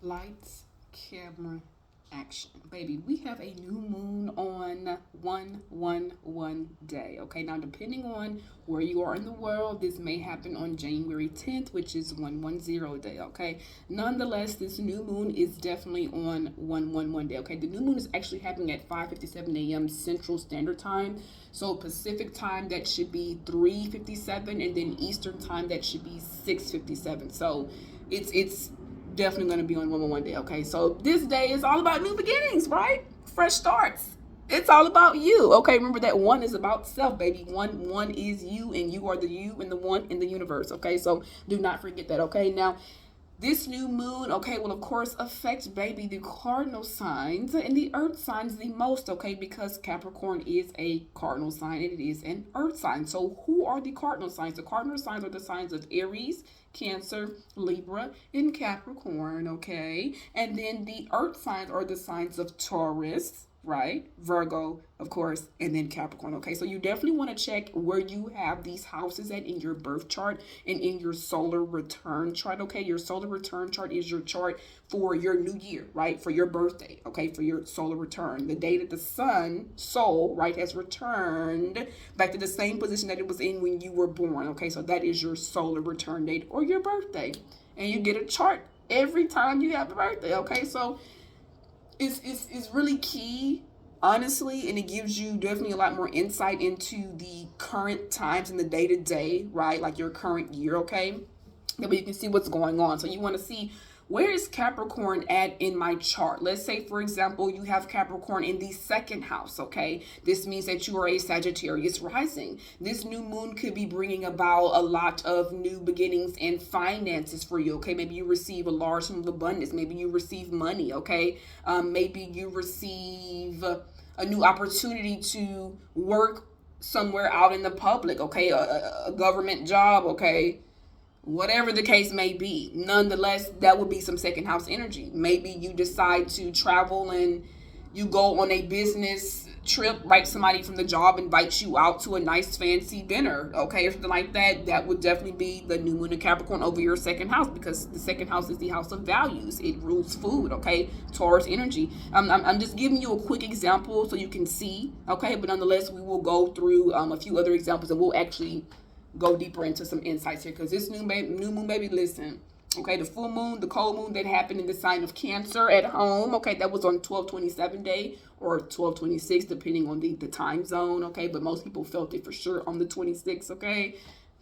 Lights, camera, action. Baby, we have a new moon on 111 day. Okay, now depending on where you are in the world, this may happen on January 10th, which is 110 day. Okay, nonetheless, this new moon is definitely on 111 day. Okay, the new moon is actually happening at 5:57 a.m. Central Standard Time. So Pacific time that should be 3:57, and then Eastern time that should be 6:57. So it's definitely going to be on Woman One Day. Okay, so this day is all about new beginnings, right? Fresh starts. It's all about you. Okay, remember that one is about self, baby. One is you, and you are the you and the one in the universe. Okay, so do not forget that. Okay, now this new moon, okay, will of course affect, baby, the cardinal signs and the earth signs the most, okay, because Capricorn is a cardinal sign and it is an earth sign. So who are the cardinal signs? The cardinal signs are the signs of Aries, Cancer, Libra, and Capricorn, okay? And then the earth signs are the signs of Taurus, right? Virgo, of course, and then Capricorn. Okay, so you definitely want to check where you have these houses at in your birth chart and in your solar return chart. Okay, your solar return chart is your chart for your new year, right? For your birthday, okay, for your solar return, the day that the sun, soul, right, has returned back to the same position that it was in when you were born. Okay, so that is your solar return date or your birthday, and you get a chart every time you have a birthday. Okay, so it's really key, honestly, and it gives you definitely a lot more insight into the current times in the day to day, right? Like your current year, okay? That way you can see what's going on. So you want to see, where is Capricorn at in my chart? Let's say, for example, you have Capricorn in the second house, okay? This means that you are a Sagittarius rising. This new moon could be bringing about a lot of new beginnings and finances for you, okay? Maybe you receive a large sum of abundance. Maybe you receive money, okay? Maybe you receive a new opportunity to work somewhere out in the public, okay? A government job, okay? Whatever the case may be, nonetheless, that would be some second house energy. Maybe you decide to travel and you go on a business trip, right? Somebody from the job invites you out to a nice fancy dinner, okay, or something like that. That would definitely be the new moon in Capricorn over your second house, because the second house is the house of values. It rules food, okay? Taurus energy. I'm just giving you a quick example so you can see, okay? But nonetheless, we will go through a few other examples, and we'll actually go deeper into some insights here, because this new moon, baby, listen. Okay, the full moon, the cold moon that happened in the sign of Cancer at home. Okay, that was on 12/27 day or 12/26, depending on the time zone. Okay, but most people felt it for sure on the 26th. Okay,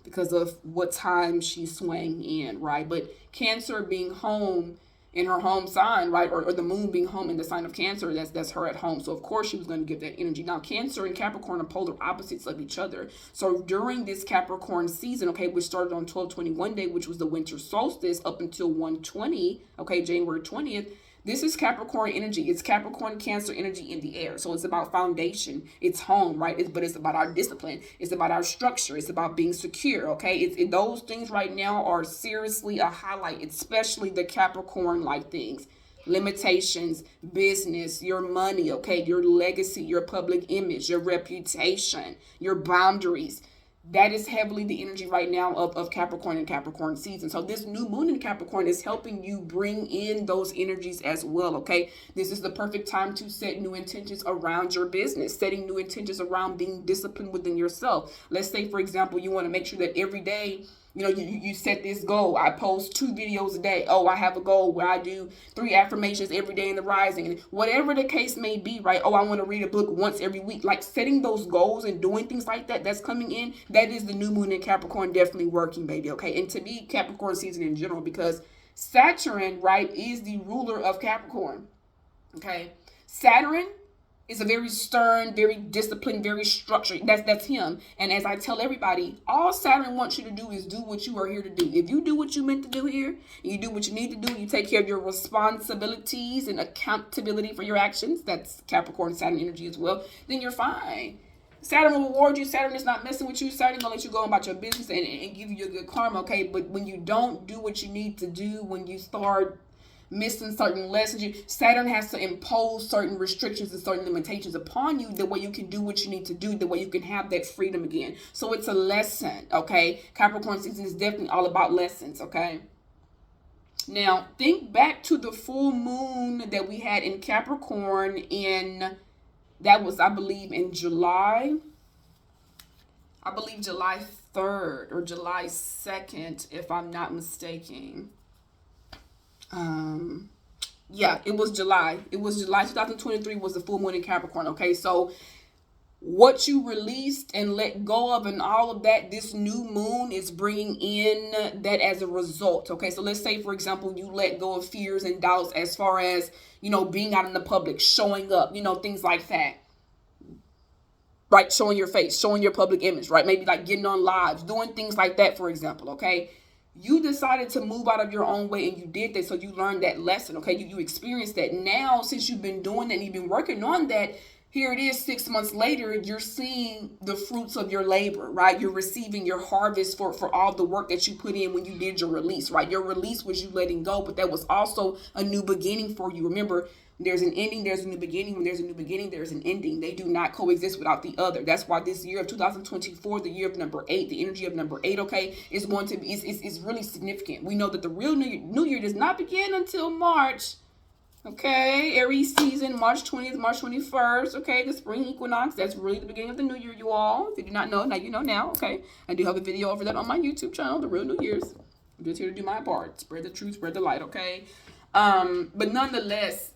because of what time she's swaying in, right? But Cancer being home in her home sign, right, or the moon being home in the sign of Cancer, that's her at home. So of course she was going to give that energy. Now Cancer and Capricorn are polar opposites of each other. So during this Capricorn season, okay, which started on 12/21 day, which was the winter solstice, up until 120, okay, January 20th, this is Capricorn energy. It's Capricorn Cancer energy in the air. So it's about foundation. It's home, right? But it's about our discipline. It's about our structure. It's about being secure, okay? Those things right now are seriously a highlight, especially the Capricorn-like things. Limitations, business, your money, okay? Your legacy, your public image, your reputation, your boundaries. That is heavily the energy right now of Capricorn and Capricorn season. So this new moon in Capricorn is helping you bring in those energies as well, okay? This is the perfect time to set new intentions around your business, setting new intentions around being disciplined within yourself. Let's say, for example, you want to make sure that every day, you set this goal. I post 2 videos a day. Oh, I have a goal where I do 3 affirmations every day in the rising. And whatever the case may be, right? Oh, I want to read a book once every week. Like setting those goals and doing things like that, that's coming in. That is the new moon in Capricorn definitely working, baby. Okay. And to me, Capricorn season in general, because Saturn, right, is the ruler of Capricorn. Okay. Saturn is a very stern, very disciplined, very structured. That's him. And as I tell everybody, all Saturn wants you to do is do what you are here to do. If you do what you meant to do here, and you do what you need to do, you take care of your responsibilities and accountability for your actions, that's Capricorn Saturn energy as well, then you're fine. Saturn will reward you. Saturn is not messing with you. Saturn gonna let you go about your business and give you a good karma, okay? But when you don't do what you need to do, when you start missing certain lessons, Saturn has to impose certain restrictions and certain limitations upon you, the way you can do what you need to do, the way you can have that freedom again. So it's a lesson, okay? Capricorn season is definitely all about lessons, okay? Now, think back to the full moon that we had in Capricorn that was, I believe, in July. I believe July 3rd or July 2nd, if I'm not mistaken. Yeah, it was July. It was July 2023 was the full moon in Capricorn. Okay, so what you released and let go of and all of that, this new moon is bringing in that as a result. Okay, so let's say, for example, you let go of fears and doubts as far as, being out in the public, showing up, things like that. Right, showing your face, showing your public image, right? Maybe like getting on lives, doing things like that, for example, okay? You decided to move out of your own way and you did that, so you learned that lesson, okay? You experienced that. Now, since you've been doing that and you've been working on that, here it is 6 months later, you're seeing the fruits of your labor, right? You're receiving your harvest for all the work that you put in when you did your release, right? Your release was you letting go, but that was also a new beginning for you. Remember, there's an ending, there's a new beginning. When there's a new beginning, there's an ending. They do not coexist without the other. That's why this year of 2024, the year of number 8, the energy of number 8, okay, is going to be, is really significant. We know that the real New Year does not begin until March. Okay, Aries season, March 20th, March 21st. Okay, the spring equinox. That's really the beginning of the new year, you all. If you do not know, now you know now. Okay, I do have a video over that on my YouTube channel, The Real New Year's. I'm just here to do my part. Spread the truth, spread the light, okay? But nonetheless,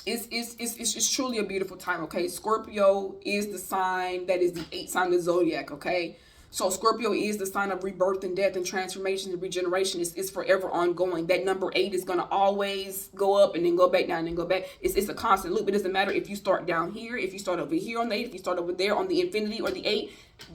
it's truly a beautiful time, okay? Scorpio is the sign that is the 8th sign of the zodiac, okay? So Scorpio is the sign of rebirth and death and transformation and regeneration. It's forever ongoing. That number 8 is going to always go up and then go back down and go back. It's a constant loop. It doesn't matter if you start down here, if you start over here on the 8, if you start over there on the infinity or the 8,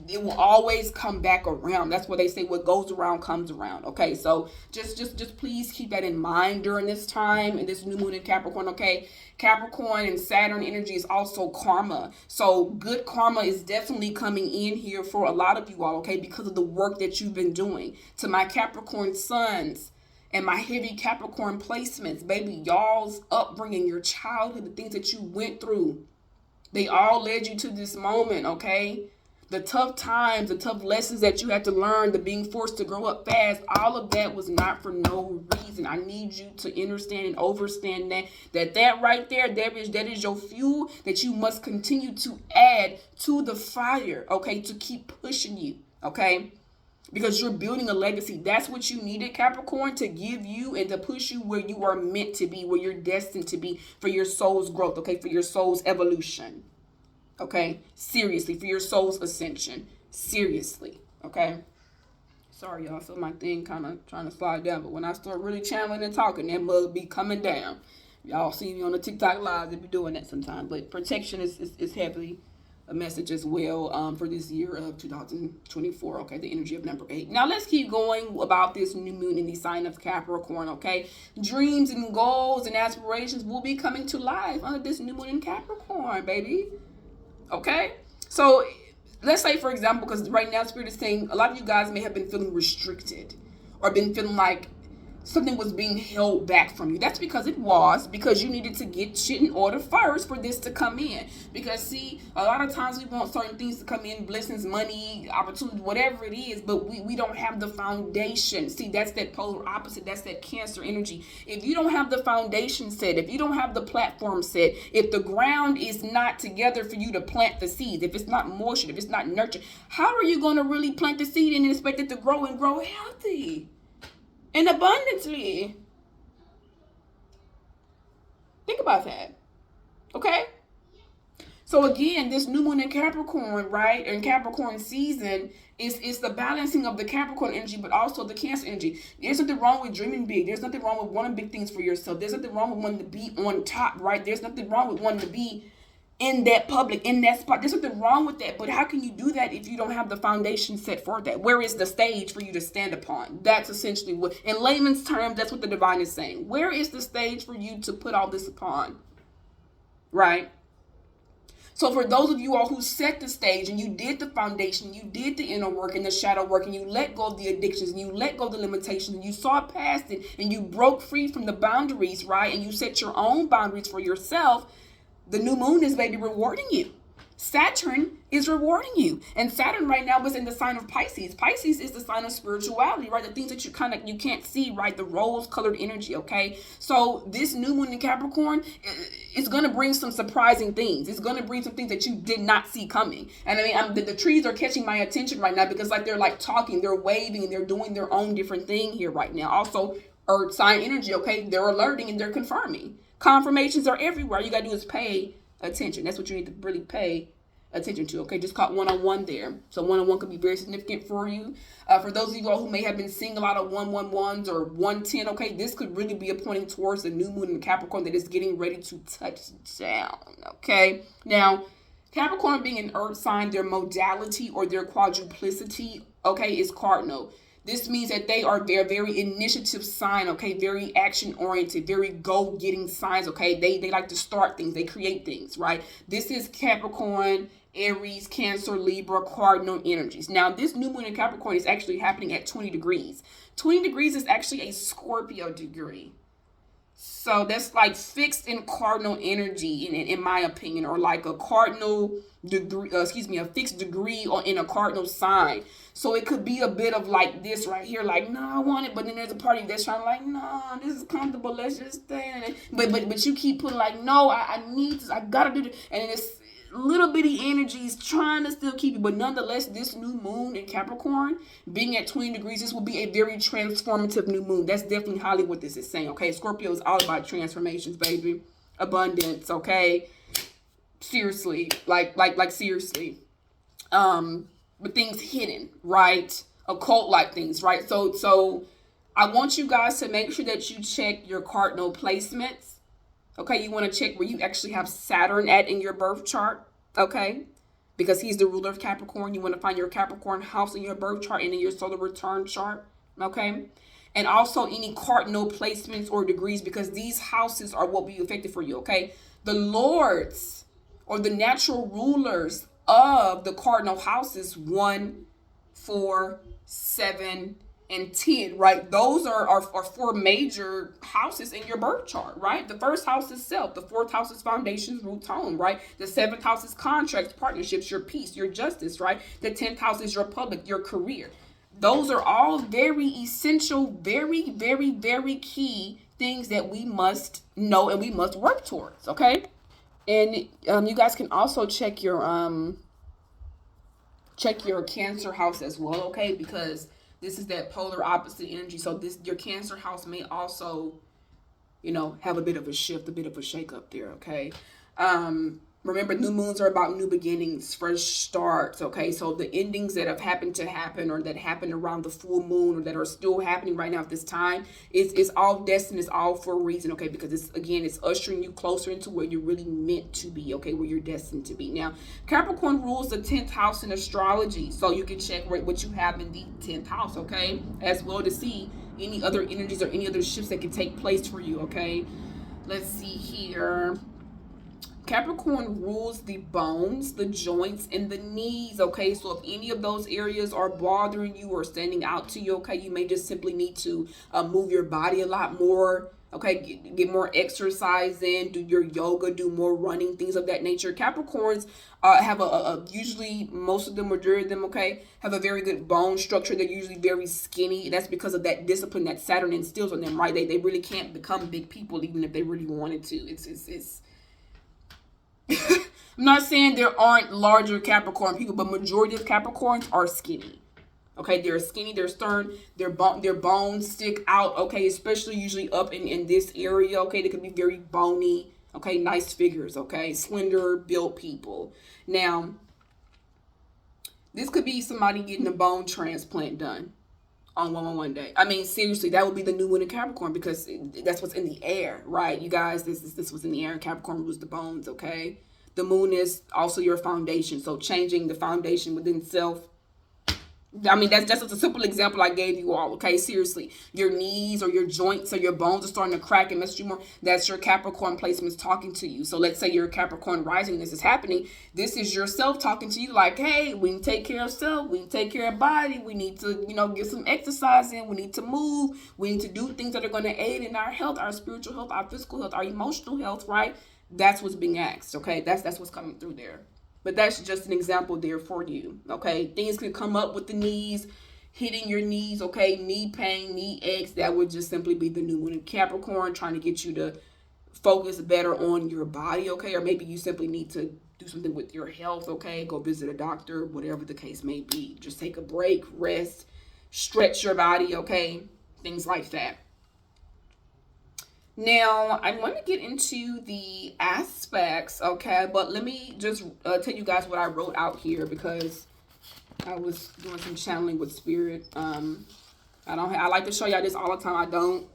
it will always come back around. That's what they say, what goes around comes around. Okay, so just please keep that in mind during this time and this new moon in Capricorn, okay? Capricorn and Saturn energy is also karma. So good karma is definitely coming in here for a lot of you all, okay, because of the work that you've been doing. To my Capricorn sons and my heavy Capricorn placements, baby, y'all's upbringing, your childhood, the things that you went through, they all led you to this moment, okay? The tough times, the tough lessons that you had to learn, the being forced to grow up fast, all of that was not for no reason. I need you to understand and overstand that right there, that is your fuel that you must continue to add to the fire, okay, to keep pushing you, okay? Because you're building a legacy. That's what you needed, Capricorn, to give you and to push you where you are meant to be, where you're destined to be for your soul's growth, okay, for your soul's evolution. Okay, seriously, for your soul's ascension. Seriously, okay? Sorry, y'all, I feel my thing kind of trying to slide down, but when I start really channeling and talking, that mug be coming down. Y'all see me on the TikTok live, they be doing that sometimes. But protection is heavily a message as well for this year of 2024, okay? The energy of number 8. Now, let's keep going about this new moon in the sign of Capricorn, okay? Dreams and goals and aspirations will be coming to life under this new moon in Capricorn, baby. Okay, so let's say, for example, because right now Spirit is saying a lot of you guys may have been feeling restricted or been feeling like something was being held back from you. That's because you needed to get shit in order first for this to come in. Because see, a lot of times we want certain things to come in, blessings, money, opportunity, whatever it is, but we don't have the foundation. See, that's that polar opposite. That's that Cancer energy. If you don't have the foundation set, if you don't have the platform set, if the ground is not together for you to plant the seeds, if it's not moistured, if it's not nurtured, how are you going to really plant the seed and expect it to grow and grow healthy and abundantly? Think about that. Okay? So again, this new moon in Capricorn, right? In Capricorn season is the balancing of the Capricorn energy, but also the Cancer energy. There's nothing wrong with dreaming big. There's nothing wrong with wanting big things for yourself. There's nothing wrong with wanting to be on top, right? There's nothing wrong with wanting to be in that public, in that spot. There's nothing wrong with that. But how can you do that if you don't have the foundation set for that? Where is the stage for you to stand upon? That's essentially what, in layman's terms, that's what the divine is saying. Where is the stage for you to put all this upon? Right? So for those of you all who set the stage and you did the foundation, you did the inner work and the shadow work, and you let go of the addictions and you let go of the limitations and you saw past it and you broke free from the boundaries, right? And you set your own boundaries for yourself. The new moon is maybe rewarding you. Saturn is rewarding you. And Saturn right now is in the sign of Pisces. Pisces is the sign of spirituality, right? The things that you can't see, right? The rose-colored energy, okay? So this new moon in Capricorn is going to bring some surprising things. It's going to bring some things that you did not see coming. And I mean, the trees are catching my attention right now because like they're like talking, they're waving, and they're doing their own different thing here right now. Also, earth sign energy, okay? They're alerting and they're confirming. Confirmations are everywhere. All you got to do is pay attention. That's what you need to really pay attention to, okay? Just caught one-on-one there. So one-on-one could be very significant for you. For those of you all who may have been seeing a lot of 111s or 110, okay, this could really be a pointing towards the new moon in Capricorn that is getting ready to touch down, okay? Now, Capricorn being an earth sign, their modality or their quadruplicity, okay, is cardinal. This means that they're very initiative sign, okay, very action oriented, very go-getting signs, okay. They like to start things, they create things, right? This is Capricorn, Aries, Cancer, Libra, cardinal energies. Now, this new moon in Capricorn is actually happening at 20 degrees. 20 degrees is actually a Scorpio degree. So that's like fixed in cardinal energy, in my opinion, or like a cardinal degree, a fixed degree in a cardinal sign. So it could be a bit of like this right here, like, no, I want it, but then there's a party that's trying to like, no, this is comfortable, let's just stay in it. But you keep putting like, no, I need this, I gotta do this, and then it's little bitty energies trying to still keep you. But nonetheless, this new moon in Capricorn being at 20 degrees, this will be a very transformative new moon. That's definitely highly what this is saying, okay? Scorpio is all about transformations, baby. Abundance, okay? Seriously, like seriously. But things hidden, right? Occult like things, right? So I want you guys to make sure that you check your cardinal placements. Okay, you want to check where you actually have Saturn at in your birth chart, okay? Because he's the ruler of Capricorn. You want to find your Capricorn house in your birth chart and in your solar return chart, okay? And also any cardinal placements or degrees, because these houses are what will be affected for you, okay? The lords or the natural rulers of the cardinal houses 1, 4, 7, and 10, right? Those are four major houses in your birth chart, right? The first house is self. The fourth house is foundations, roots, home, right? The seventh house is contracts, partnerships, your peace, your justice, right? The 10th house is your public, your career. Those are all very essential, very, very, very key things that we must know and we must work towards, okay? And you guys can also check your Cancer house as well, okay? Because this is that polar opposite energy. So your Cancer house may also, have a bit of a shift, a bit of a shake up there, okay? Remember, new moons are about new beginnings, fresh starts, okay? So the endings that have happened to happen or that happened around the full moon or that are still happening right now at this time, it's all destined, it's all for a reason, okay? Because it's ushering you closer into where you're really meant to be, okay? Where you're destined to be. Now, Capricorn rules the 10th house in astrology. So you can check what you have in the 10th house, okay? As well to see any other energies or any other shifts that can take place for you, okay? Let's see here. Capricorn rules the bones, the joints, and the knees, okay? So if any of those areas are bothering you or standing out to you, okay, you may just simply need to move your body a lot more, okay? Get more exercise in, do your yoga, do more running, things of that nature. Capricorns have usually, most of them, majority of them, okay, have a very good bone structure. They're usually very skinny. That's because of that discipline that Saturn instills on them, right? They really can't become big people even if they really wanted to. It's I'm not saying there aren't larger Capricorn people, but majority of Capricorns are skinny. Okay, they're skinny, they're stern, their bones stick out, okay, especially usually up in this area, okay? They can be very bony, okay, nice figures, okay, slender built people. Now, this could be somebody getting a bone transplant done on one day. I mean, seriously, that would be the new one in Capricorn because that's what's in the air, right? You guys, this was in the air, and Capricorn rules the bones, okay? The moon is also your foundation, so changing the foundation within self. I mean, that's just a simple example I gave you all, okay? Seriously, your knees or your joints or your bones are starting to crack and mess you more. That's your Capricorn placements talking to you. So let's say you're Capricorn rising, this is happening. This is yourself talking to you like, hey, we need to take care of self. We need to take care of body. We need to, get some exercise in. We need to move. We need to do things that are going to aid in our health, our spiritual health, our physical health, our emotional health, right? That's what's being asked, okay? That's what's coming through there. But that's just an example there for you, okay? Things can come up with the knees, hitting your knees, okay? Knee pain, knee aches, that would just simply be the new moon in Capricorn trying to get you to focus better on your body, okay? Or maybe you simply need to do something with your health, okay? Go visit a doctor, whatever the case may be. Just take a break, rest, stretch your body, okay? Things like that. Now, I want to get into the aspects, okay? But let me just tell you guys what I wrote out here because I was doing some channeling with spirit. I like to show y'all this all the time. I don't.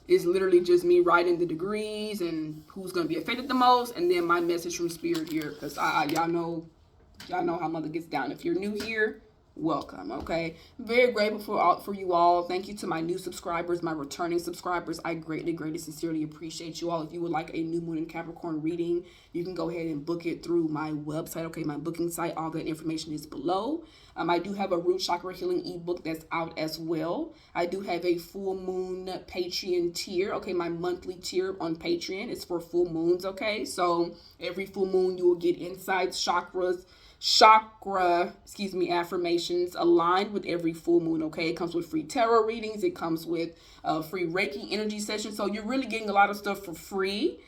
It's literally just me writing the degrees and who's going to be affected the most, and then my message from spirit here because y'all know how Mother gets down. If you're new here, welcome, okay? Very grateful for you all. Thank you to my new subscribers, my returning subscribers. I greatly sincerely appreciate you all. If you would like a new moon in Capricorn reading, you can go ahead and book it through my website, okay? My booking site. All that information is below. I do have a root chakra healing ebook that's out as well. I do have a full moon Patreon tier, okay? My monthly tier on Patreon is for full moons, okay? So every full moon you will get insights, affirmations aligned with every full moon, okay? It comes with free tarot readings. It comes with free Reiki energy sessions. So you're really getting a lot of stuff for free,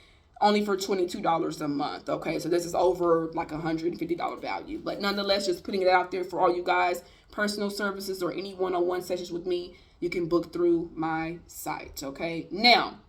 only for $22 a month, okay? So this is over like $150 value. But nonetheless, just putting it out there for all you guys, personal services or any one-on-one sessions with me, you can book through my site, okay? Now,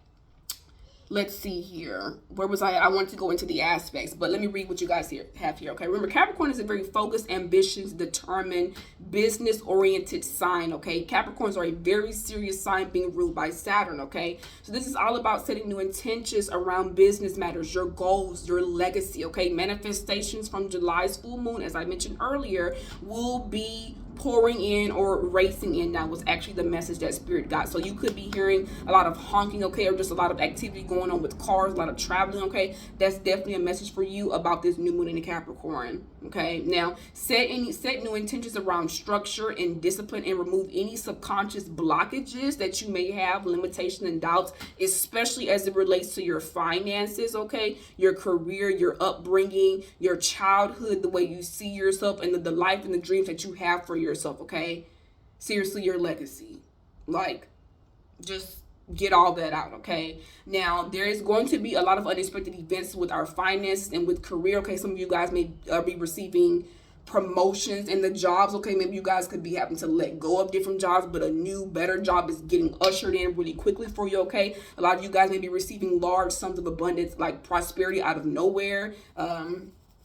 let's see here. Where was I? I wanted to go into the aspects, but let me read what you guys have here, okay? Remember, Capricorn is a very focused, ambitious, determined, business-oriented sign, okay? Capricorns are a very serious sign being ruled by Saturn, okay? So this is all about setting new intentions around business matters, your goals, your legacy, okay? Manifestations from July's full moon, as I mentioned earlier, will be pouring in or racing in. That was actually the message that spirit got. So you could be hearing a lot of honking, okay, or just a lot of activity going on with cars, a lot of traveling, okay? That's definitely a message for you about this new moon in Capricorn, okay? Now, set new intentions around structure and discipline and remove any subconscious blockages that you may have, limitations and doubts, especially as it relates to your finances, okay? Your career, your upbringing, your childhood, the way you see yourself, and the life and the dreams that you have for yourself, okay? Seriously, your legacy. Like, just get all that out, okay? Now, there is going to be a lot of unexpected events with our finances and with career, okay? Some of you guys may be receiving promotions in the jobs, okay? Maybe you guys could be having to let go of different jobs, but a new, better job is getting ushered in really quickly for you, okay? A lot of you guys may be receiving large sums of abundance, like prosperity out of nowhere,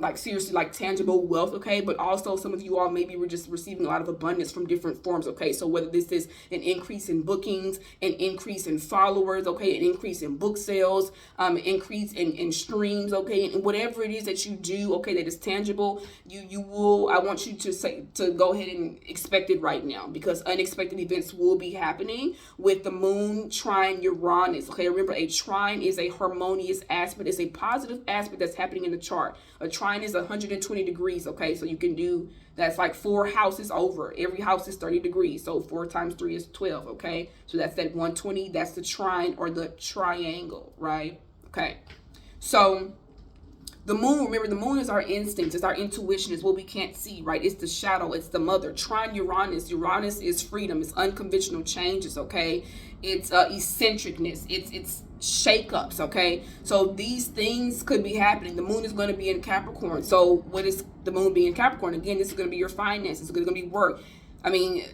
like seriously, like tangible wealth, okay? But also some of you all maybe were just receiving a lot of abundance from different forms, okay? So whether this is an increase in bookings, an increase in followers, okay, an increase in book sales, an increase in streams, okay, and whatever it is that you do, okay, that is tangible, you will, I want you to go ahead and expect it right now, because unexpected events will be happening with the moon trine Uranus, okay? Remember, a trine is a harmonious aspect. It's a positive aspect that's happening in the chart. A trine is 120 degrees, okay? So you can do, that's like 4 houses over. Every house is 30 degrees. So 4 times 3 is 12, okay? So that's that 120. That's the trine or the triangle, right? Okay. So the moon, remember, the moon is our instincts. It's our intuition. It's what we can't see, right? It's the shadow. It's the mother. Trine Uranus. Uranus is freedom. It's unconventional changes, okay? It's eccentricness. It's shakeups, okay? So these things could be happening. The moon is going to be in Capricorn. So what is the moon being in Capricorn? Again, this is going to be your finances. It's going to be work. I mean,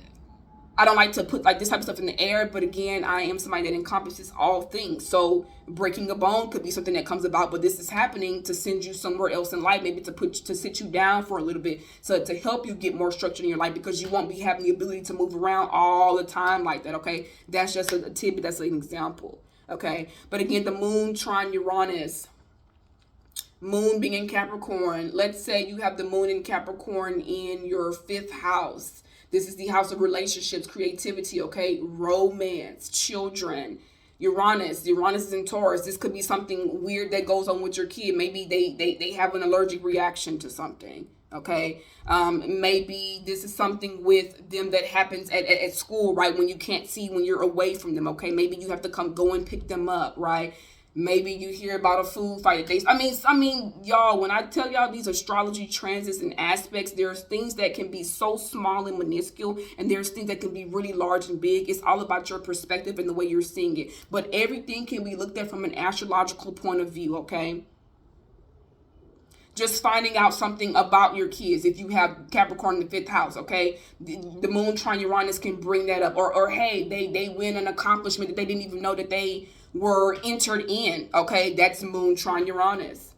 I don't like to put like this type of stuff in the air, but again, I am somebody that encompasses all things. So breaking a bone could be something that comes about, but this is happening to send you somewhere else in life, maybe to sit you down for a little bit, so to help you get more structure in your life, because you won't be having the ability to move around all the time like that, okay? That's just a tidbit, that's an example, okay? But again, the moon trine Uranus, moon being in Capricorn. Let's say you have the moon in Capricorn in your 5th house. This is the house of relationships, creativity, okay? Romance, children. Uranus is in Taurus. This could be something weird that goes on with your kid. Maybe they have an allergic reaction to something, okay? Maybe this is something with them that happens at school, right? When you can't see, when you're away from them, okay? Maybe you have to go and pick them up, right? Maybe you hear about a food fight. I mean, y'all, when I tell y'all these astrology transits and aspects, there's things that can be so small and minuscule, and there's things that can be really large and big. It's all about your perspective and the way you're seeing it. But everything can be looked at from an astrological point of view, okay? Just finding out something about your kids. If you have Capricorn in the 5th house, okay, the moon trine Uranus can bring that up. Or hey, they win an accomplishment that they didn't even know that they were entered in, okay? That's moon trine Uranus.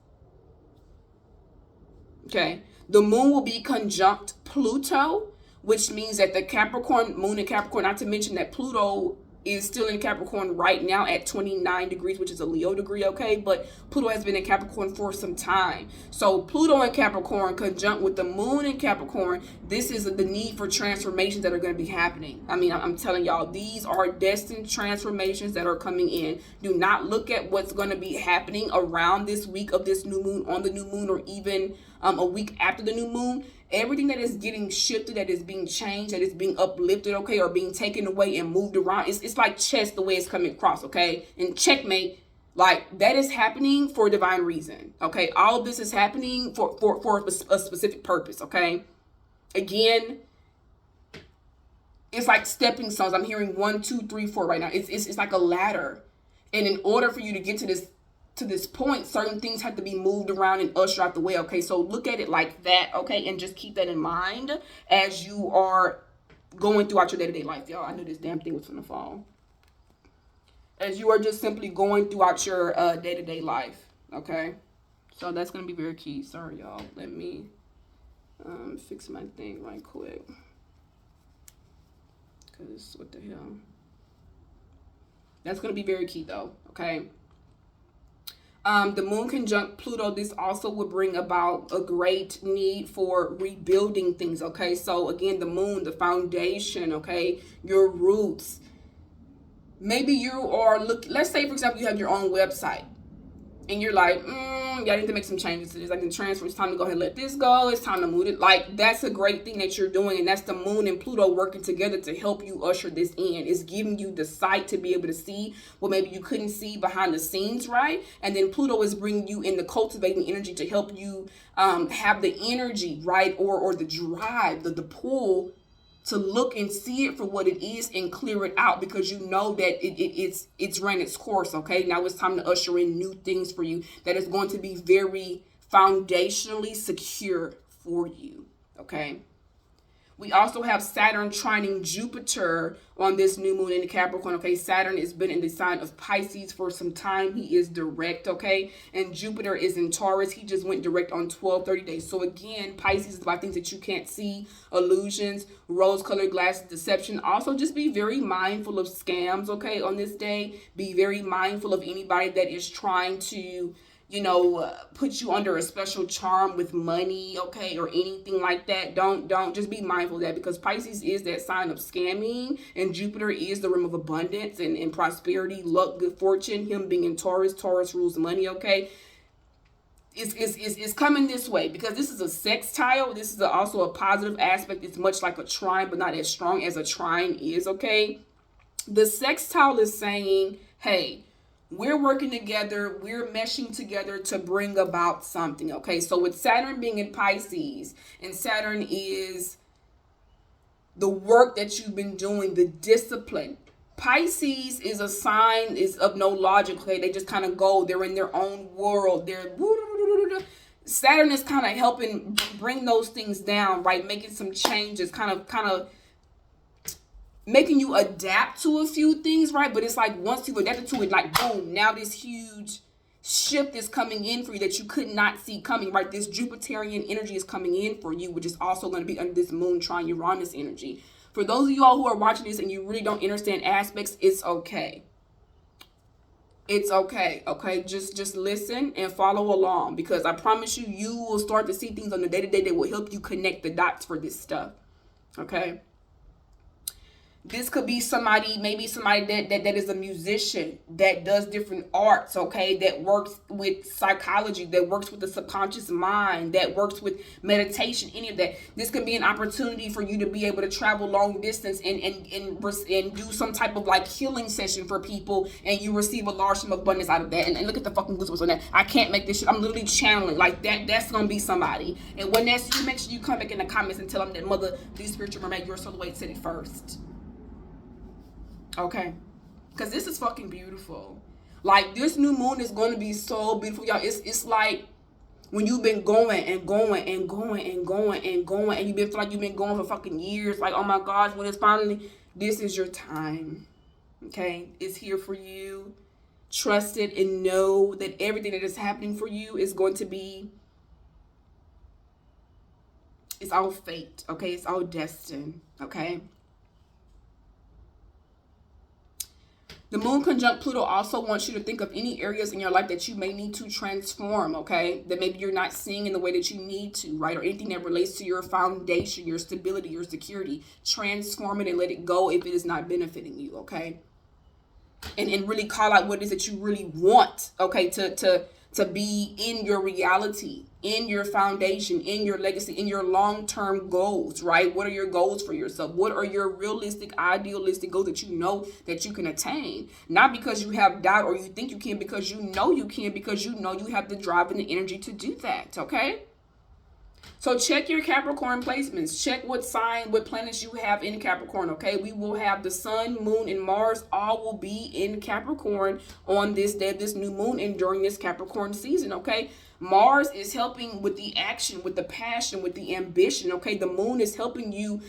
Okay, the moon will be conjunct Pluto, which means that the Capricorn, moon in Capricorn, not to mention that Pluto is still in Capricorn right now at 29 degrees, which is a Leo degree, okay? But Pluto has been in Capricorn for some time. So Pluto in Capricorn conjunct with the moon in Capricorn, this is the need for transformations that are going to be happening. I mean, I'm telling y'all, these are destined transformations that are coming in. Do not look at what's going to be happening around this week of this new moon, on the new moon, or even a week after the new moon. Everything that is getting shifted, that is being changed, that is being uplifted, okay, or being taken away and moved around. It's like chess, the way it's coming across, okay? And checkmate, like, that is happening for a divine reason, okay? All of this is happening for a specific purpose, okay? Again, it's like stepping stones. I'm hearing 1, 2, 3, 4 right now. It's like a ladder. And in order for you to get to this point, certain things have to be moved around and ushered out the way, okay? So look at it like that, okay? And just keep that in mind as you are going throughout your day-to-day life. Y'all, I knew this damn thing was gonna fall. As you are just simply going throughout your day-to-day life, okay? So that's gonna be very key. Sorry, y'all. Let me fix my thing right quick. Because what the hell? That's gonna be very key though, okay? The moon conjunct Pluto, this also would bring about a great need for rebuilding things, okay? So again, the moon, the foundation, okay? Your roots. Maybe you are, let's say, for example, you have your own website. And you're like, yeah, I need to make some changes to this. I can transfer. It's time to go ahead and let this go. It's time to move it. Like, that's a great thing that you're doing. And that's the moon and Pluto working together to help you usher this in. It's giving you the sight to be able to see what maybe you couldn't see behind the scenes, right? And then Pluto is bringing you in the cultivating energy to help you have the energy, right? Or the drive, the pull to look and see it for what it is and clear it out, because you know that it's ran its course, okay? Now it's time to usher in new things for you that is going to be very foundationally secure for you, okay? We also have Saturn trining Jupiter on this new moon in the Capricorn, okay? Saturn has been in the sign of Pisces for some time. He is direct, okay? And Jupiter is in Taurus. He just went direct on 12-30 days. So again, Pisces is about things that you can't see, illusions, rose-colored glasses, deception. Also, just be very mindful of scams, okay, on this day. Be very mindful of anybody that is trying to, you know, put you under a special charm with money, okay, or anything like that. Don't just be mindful of that, because Pisces is that sign of scamming, and Jupiter is the realm of abundance and prosperity, luck, good fortune. Him being in Taurus, Taurus rules money, okay. It's coming this way because this is a sextile. This is also a positive aspect. It's much like a trine, but not as strong as a trine is, okay. The sextile is saying, hey, we're working together, we're meshing together to bring about something, okay? So with Saturn being in Pisces, and Saturn is the work that you've been doing, the discipline. Pisces is a sign is of no logic, okay? They just kind of go, they're in their own world. Saturn is kind of helping bring those things down, right? Making some changes, kind of making you adapt to a few things, right? But it's like once you've adapted to it, like boom, now this huge shift is coming in for you that you could not see coming, right? This Jupiterian energy is coming in for you, which is also going to be under this moon trine Uranus energy. For those of y'all who are watching this and you really don't understand aspects, it's okay. It's okay, okay? Just listen and follow along, because I promise you, you will start to see things on the day-to-day that will help you connect the dots for this stuff, okay? This could be somebody, maybe somebody that is a musician, that does different arts, okay, that works with psychology, that works with the subconscious mind, that works with meditation, any of that. This could be an opportunity for you to be able to travel long distance and do some type of like healing session for people, and you receive a large sum of abundance out of that. And look at the fucking goosebumps on that. I can't make this shit. I'm literally channeling like that. That's gonna be somebody. And when that's you, make sure you come back in the comments and tell them that mother, the spiritual mermaid, your solar weight said it first. Okay, because this is fucking beautiful. Like, this new moon is going to be so beautiful, y'all. It's like when you've been going and going and going and going and going, and you've been feel like you've been going for fucking years. Like, oh my gosh, when it's finally, this is your time. Okay, it's here for you. Trust it and know that everything that is happening for you is going to be, it's all fate. Okay, it's all destined. Okay. The moon conjunct Pluto also wants you to think of any areas in your life that you may need to transform, okay? That maybe you're not seeing in the way that you need to, right? Or anything that relates to your foundation, your stability, your security. Transform it and let it go if it is not benefiting you, okay? And really call out what it is that you really want, okay? To be in your reality, in your foundation, in your legacy, in your long-term goals, right? What are your goals for yourself? What are your realistic, idealistic goals that you know that you can attain? Not because you have doubt or you think you can, because you know you can, because you know you have the drive and the energy to do that, okay? So check your Capricorn placements. Check what sign, what planets you have in Capricorn, okay? We will have the sun, moon, and Mars all will be in Capricorn on this day, this new moon, and during this Capricorn season, okay? Mars is helping with the action, with the passion, with the ambition, okay? The moon is helping you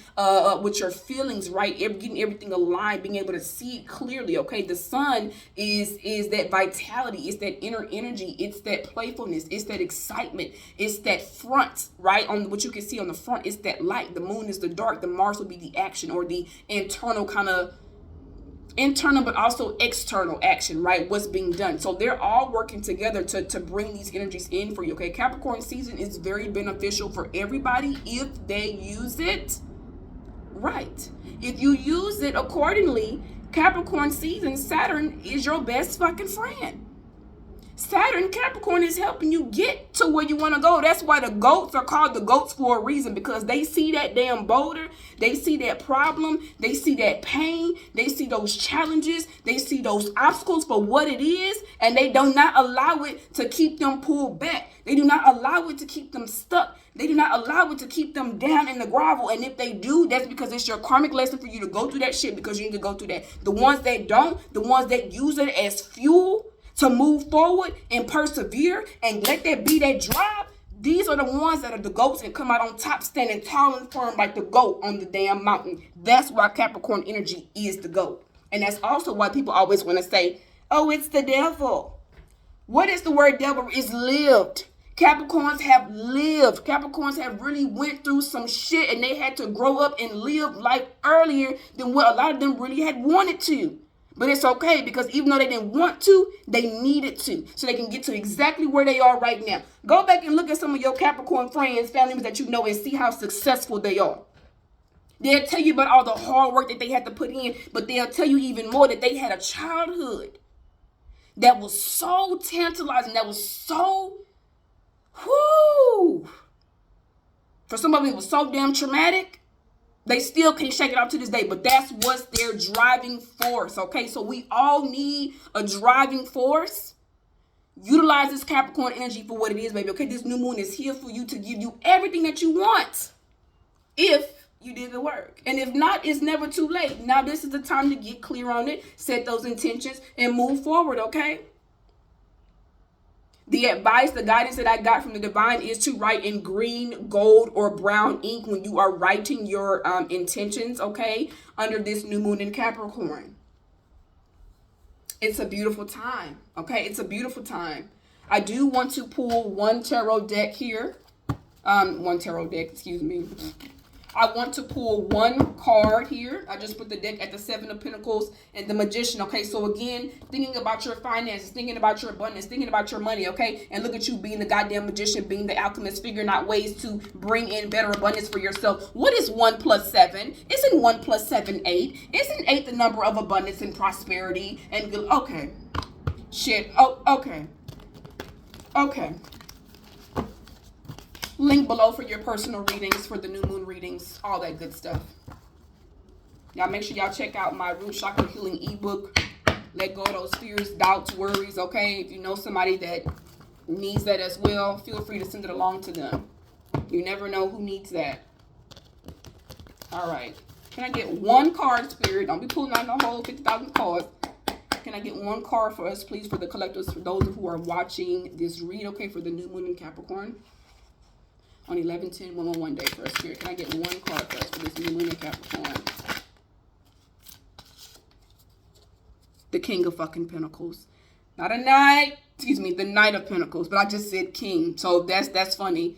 with your feelings, right? Getting everything aligned, being able to see it clearly, okay? The sun is that vitality, it's that inner energy, it's that playfulness, it's that excitement, it's that front, right? On what you can see on the front, it's that light. The moon is the dark, the Mars will be the action or the internal kind of internal but also external action, right? What's being done. So they're all working together to bring these energies in for you, okay? Capricorn season is very beneficial for everybody if they use it right. If you use it accordingly, Capricorn season, Saturn is your best fucking friend. Saturn, Capricorn is helping you get to where you want to go. That's why the goats are called the goats for a reason, because they see that damn boulder, they see that problem, they see that pain, they see those challenges, they see those obstacles for what it is, and they do not allow it to keep them pulled back. They do not allow it to keep them stuck. They do not allow it to keep them down in the gravel. And if they do, that's because it's your karmic lesson for you to go through that shit, because you need to go through that. The ones that don't, the ones that use it as fuel to move forward and persevere and let that be that drive, these are the ones that are the goats and come out on top standing tall and firm like the goat on the damn mountain. That's why Capricorn energy is the goat. And that's also why people always want to say, oh, it's the devil. What is the word devil? Is lived. Capricorns have lived. Capricorns have really went through some shit, and they had to grow up and live life earlier than what a lot of them really had wanted to. But it's okay, because even though they didn't want to, they needed to, so they can get to exactly where they are right now. Go back and look at some of your Capricorn friends, family members that you know, and see how successful they are. They'll tell you about all the hard work that they had to put in, but they'll tell you even more that they had a childhood that was so tantalizing, that was so, whoo. For some of them, it was so damn traumatic. They still can't shake it off to this day, but that's what's their driving force, okay? So we all need a driving force. Utilize this Capricorn energy for what it is, baby, okay? This new moon is here for you to give you everything that you want if you did the work. And if not, it's never too late. Now this is the time to get clear on it, set those intentions, and move forward, okay? The advice, the guidance that I got from the divine is to write in green, gold, or brown ink when you are writing your intentions, okay, under this new moon in Capricorn. It's a beautiful time, okay? It's a beautiful time. I do want to pull one tarot deck here. Excuse me. I want to pull one card here. I just put the deck at the Seven of Pentacles and the Magician, okay? So again, thinking about your finances, thinking about your abundance, thinking about your money, okay? And look at you being the goddamn magician, being the alchemist, figuring out ways to bring in better abundance for yourself. What is 1 plus 7? Isn't 1 plus 7 8? Isn't 8 the number of abundance and prosperity and good? Okay. Shit. Oh, okay. Okay. Link below for your personal readings, for the new moon readings, all that good stuff. Y'all make sure y'all check out my root chakra healing ebook. Let go of those fears, doubts, worries, okay? If you know somebody that needs that as well, feel free to send it along to them. You never know who needs that. All right. Can I get one card, Spirit? Don't be pulling out no whole 50,000 cards. Can I get one card for us, please, for the collectors, for those who are watching this read, okay, for the new moon in Capricorn? On 11/10/111 day for us, Spirit. Can I get one card for us for this new moon in Capricorn? The King of fucking Pentacles. Not a knight. Excuse me, the Knight of Pentacles. But I just said King. So that's funny.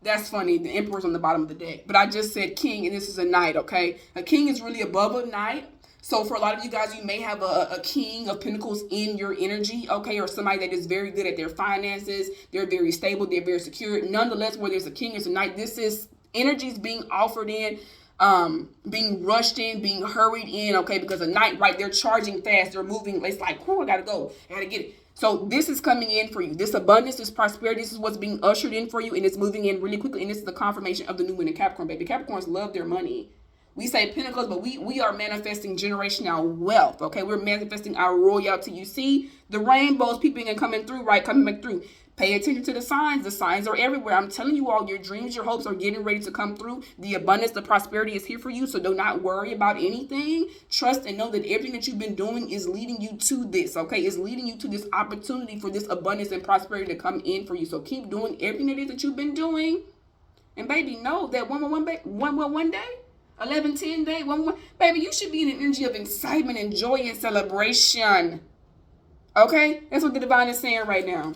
That's funny. The Emperor's on the bottom of the deck. But I just said King, and this is a Knight, okay? A King is really above a Knight. So for a lot of you guys, you may have a King of Pentacles in your energy, okay? Or somebody that is very good at their finances. They're very stable. They're very secure. Nonetheless, where there's a King, there's a Knight. This is energies being offered in, being rushed in, being hurried in, okay? Because a Knight, right, they're charging fast. They're moving. It's like, oh, I got to go. I got to get it. So this is coming in for you. This abundance, this prosperity, this is what's being ushered in for you. And it's moving in really quickly. And this is the confirmation of the new moon in Capricorn, baby. Capricorns love their money. We say Pentacles, but we are manifesting generational wealth, okay? We're manifesting our royalty. You see the rainbows peeping and coming through, right? Coming back through. Pay attention to the signs. The signs are everywhere. I'm telling you all, your dreams, your hopes are getting ready to come through. The abundance, the prosperity is here for you, so do not worry about anything. Trust and know that everything that you've been doing is leading you to this, okay? It's leading you to this opportunity for this abundance and prosperity to come in for you. So keep doing everything it is that you've been doing. And baby, know that 111 day, 11/10 day, 1 baby, you should be in an energy of excitement and joy and celebration. Okay? That's what the divine is saying right now.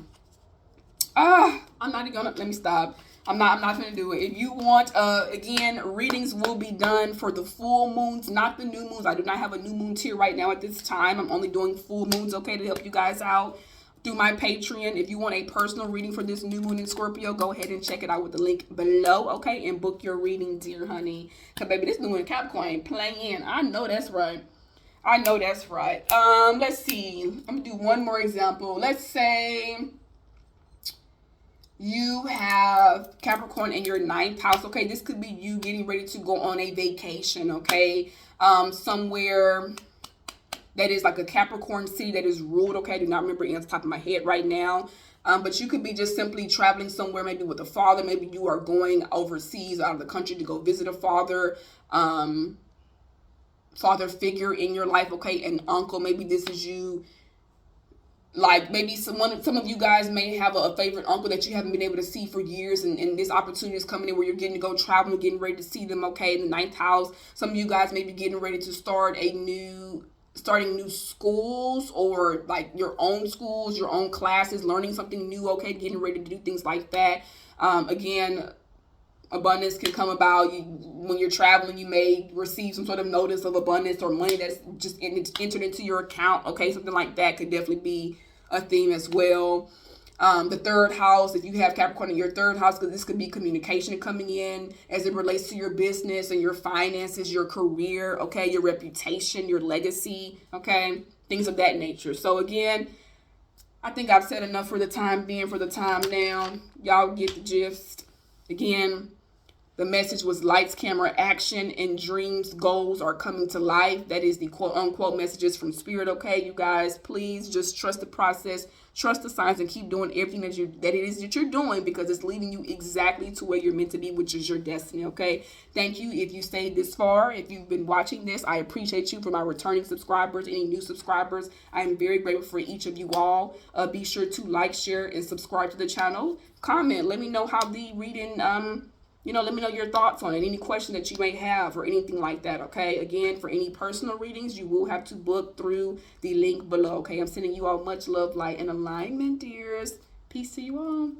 I'm not even gonna, let me stop. I'm not gonna do it. If you want, again, readings will be done for the full moons, not the new moons. I do not have a new moon tier right now at this time. I'm only doing full moons, okay, to help you guys out through my Patreon. If you want a personal reading for this new moon in Scorpio, go ahead and check it out with the link below, okay? And book your reading, dear honey. Because, baby, this new moon in Capricorn ain't playing. I know that's right. I know that's right. Let's see. I'm going to do one more example. Let's say you have Capricorn in your 9th house, okay? This could be you getting ready to go on a vacation, okay? Somewhere that is like a Capricorn city that is ruled, okay? I do not remember it off the top of my head right now. But you could be just simply traveling somewhere, maybe with a father. Maybe you are going overseas, out of the country to go visit a father figure in your life, okay? An uncle, maybe this is you. Like maybe some of you guys may have a favorite uncle that you haven't been able to see for years, and this opportunity is coming in where you're getting to go traveling, getting ready to see them, okay? In the 9th house, some of you guys may be getting ready to starting new schools, or like your own schools, your own classes, learning something new, okay? Getting ready to do things like that. Again, abundance can come about. When you're traveling, you may receive some sort of notice of abundance or money that's just entered into your account, okay? Something like that could definitely be a theme as well. The 3rd house, if you have Capricorn in your 3rd house, because this could be communication coming in as it relates to your business and your finances, your career, okay, your reputation, your legacy, okay, things of that nature. So again, I think I've said enough for the time being, for the time now. Y'all get the gist. Again, the message was lights, camera, action, and dreams, goals are coming to life. That is the quote-unquote messages from Spirit, okay? You guys, please just trust the process, trust the signs, and keep doing everything that you're doing, because it's leading you exactly to where you're meant to be, which is your destiny, okay? Thank you if you stayed this far. If you've been watching this, I appreciate you. For my returning subscribers, any new subscribers, I am very grateful for each of you all. Be sure to like, share, and subscribe to the channel. Comment. Let me know how the reading, let me know your thoughts on it, any question that you may have or anything like that, okay? Again, for any personal readings, you will have to book through the link below, okay? I'm sending you all much love, light, and alignment, dears. Peace to you all.